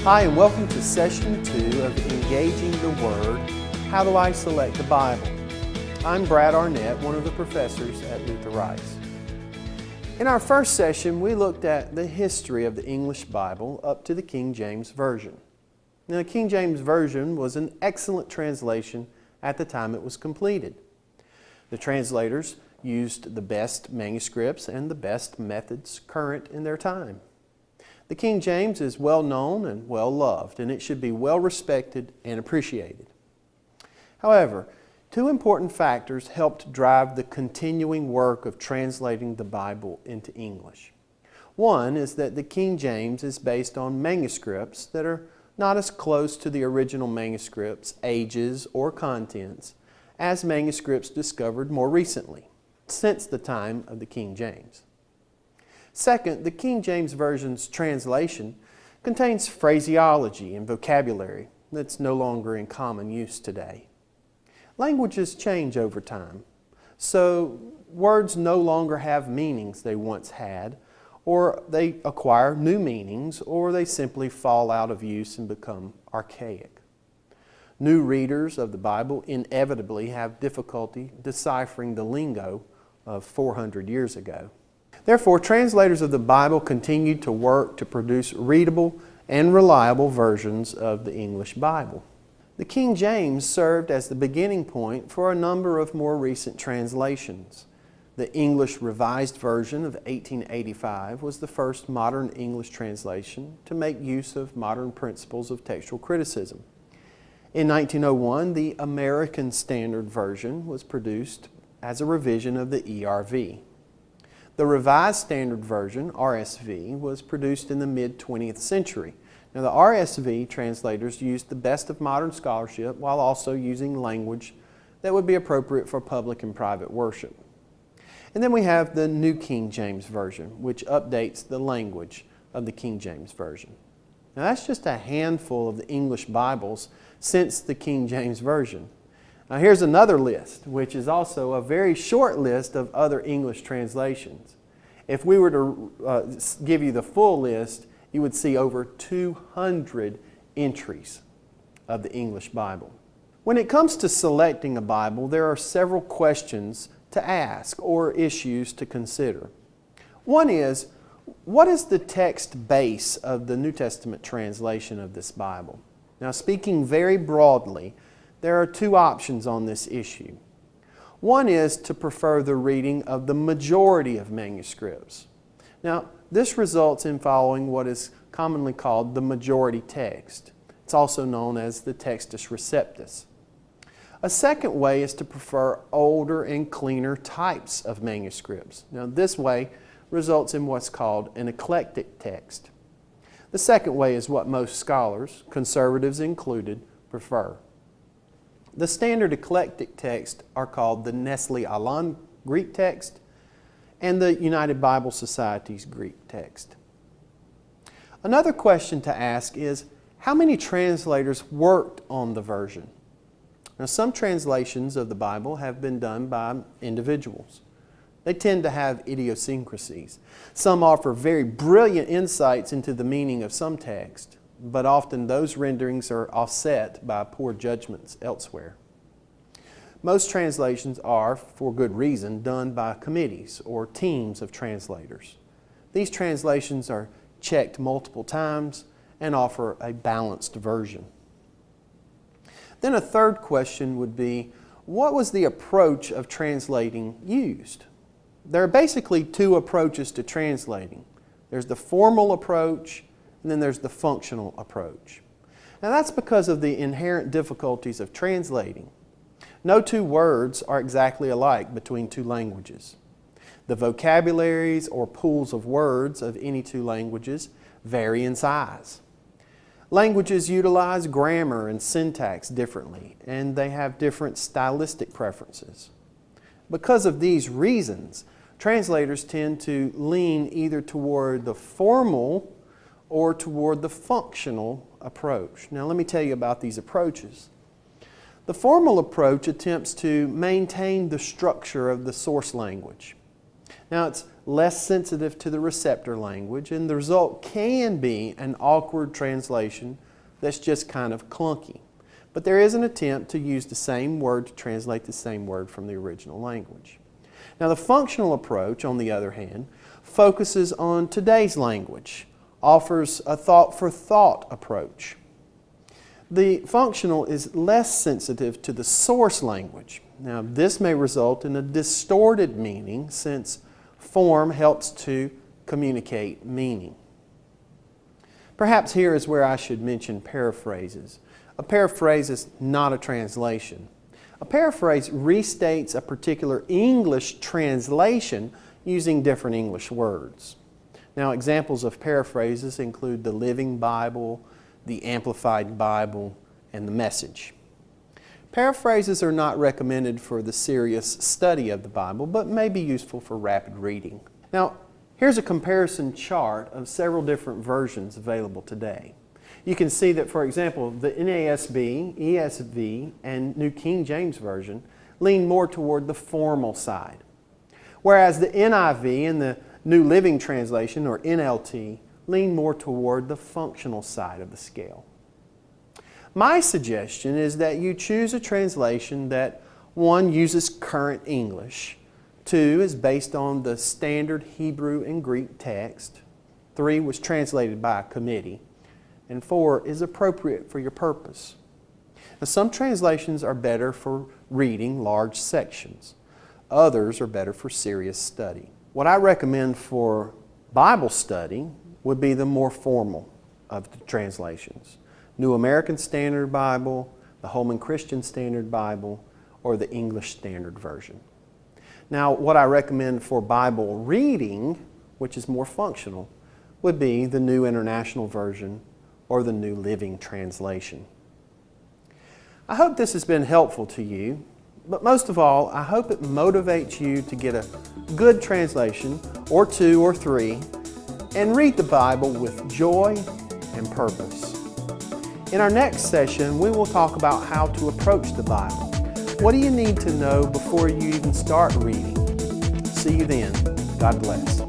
Hi, and welcome to Session 2 of Engaging the Word, How Do I Select the Bible? I'm Brad Arnett, one of the professors at Luther Rice. In our first session, we looked at the history of the English Bible up to the King James Version. Now, the King James Version was an excellent translation at the time it was completed. The translators used the best manuscripts and the best methods current in their time. The King James is well known and well loved, and it should be well respected and appreciated. However, two important factors helped drive the continuing work of translating the Bible into English. One is that the King James is based on manuscripts that are not as close to the original manuscripts, ages, or contents as manuscripts discovered more recently, since the time of the King James. Second, the King James Version's translation contains phraseology and vocabulary that's no longer in common use today. Languages change over time, so words no longer have meanings they once had, or they acquire new meanings, or they simply fall out of use and become archaic. New readers of the Bible inevitably have difficulty deciphering the lingo of 400 years ago. Therefore, translators of the Bible continued to work to produce readable and reliable versions of the English Bible. The King James served as the beginning point for a number of more recent translations. The English Revised Version of 1885 was the first modern English translation to make use of modern principles of textual criticism. In 1901, the American Standard Version was produced as a revision of the ERV. The Revised Standard Version, RSV, was produced in the mid-20th century. Now, the RSV translators used the best of modern scholarship while also using language that would be appropriate for public and private worship. And then we have the New King James Version, which updates the language of the King James Version. Now, that's just a handful of the English Bibles since the King James Version. Now, here's another list, which is also a very short list of other English translations. If we were to give you the full list, you would see over 200 entries of the English Bible. When it comes to selecting a Bible, there are several questions to ask or issues to consider. One is, what is the text base of the New Testament translation of this Bible? Now, speaking very broadly, there are two options on this issue. One is to prefer the reading of the majority of manuscripts. Now, this results in following what is commonly called the majority text. It's also known as the Textus Receptus. A second way is to prefer older and cleaner types of manuscripts. Now, this way results in what's called an eclectic text. The second way is what most scholars, conservatives included, prefer. The standard eclectic texts are called the Nestle Aland Greek text and the United Bible Society's Greek text. Another question to ask is, how many translators worked on the version? Now, some translations of the Bible have been done by individuals. They tend to have idiosyncrasies. Some offer very brilliant insights into the meaning of some text, but often those renderings are offset by poor judgments elsewhere. Most translations are, for good reason, done by committees or teams of translators. These translations are checked multiple times and offer a balanced version. Then a third question would be, what was the approach of translating used? There are basically two approaches to translating. There's the formal approach, and then there's the functional approach. Now, that's because of the inherent difficulties of translating. No two words are exactly alike between two languages. The vocabularies or pools of words of any two languages vary in size. Languages utilize grammar and syntax differently, and they have different stylistic preferences. Because of these reasons, translators tend to lean either toward the formal or toward the functional approach. Now, let me tell you about these approaches. The formal approach attempts to maintain the structure of the source language. Now, it's less sensitive to the receptor language, and the result can be an awkward translation that's just kind of clunky. But there is an attempt to use the same word to translate the same word from the original language. Now, the functional approach, on the other hand, focuses on today's language, offers a thought-for-thought approach. The functional is less sensitive to the source language. Now, this may result in a distorted meaning since form helps to communicate meaning. Perhaps here is where I should mention paraphrases. A paraphrase is not a translation. A paraphrase restates a particular English translation using different English words. Now, examples of paraphrases include the Living Bible, the Amplified Bible, and the Message. Paraphrases are not recommended for the serious study of the Bible, but may be useful for rapid reading. Now, here's a comparison chart of several different versions available today. You can see that, for example, the NASB, ESV, and New King James Version lean more toward the formal side, whereas the NIV and the New Living Translation, or NLT, lean more toward the functional side of the scale. My suggestion is that you choose a translation that, 1, uses current English, 2, is based on the standard Hebrew and Greek text, 3, was translated by a committee, and 4, is appropriate for your purpose. Now, some translations are better for reading large sections. Others are better for serious study. What I recommend for Bible study would be the more formal of the translations. New American Standard Bible, the Holman Christian Standard Bible, or the English Standard Version. Now, what I recommend for Bible reading, which is more functional, would be the New International Version or the New Living Translation. I hope this has been helpful to you, but most of all, I hope it motivates you to get a good translation, or 2 or 3, and read the Bible with joy and purpose. In our next session, we will talk about how to approach the Bible. What do you need to know before you even start reading? See you then. God bless.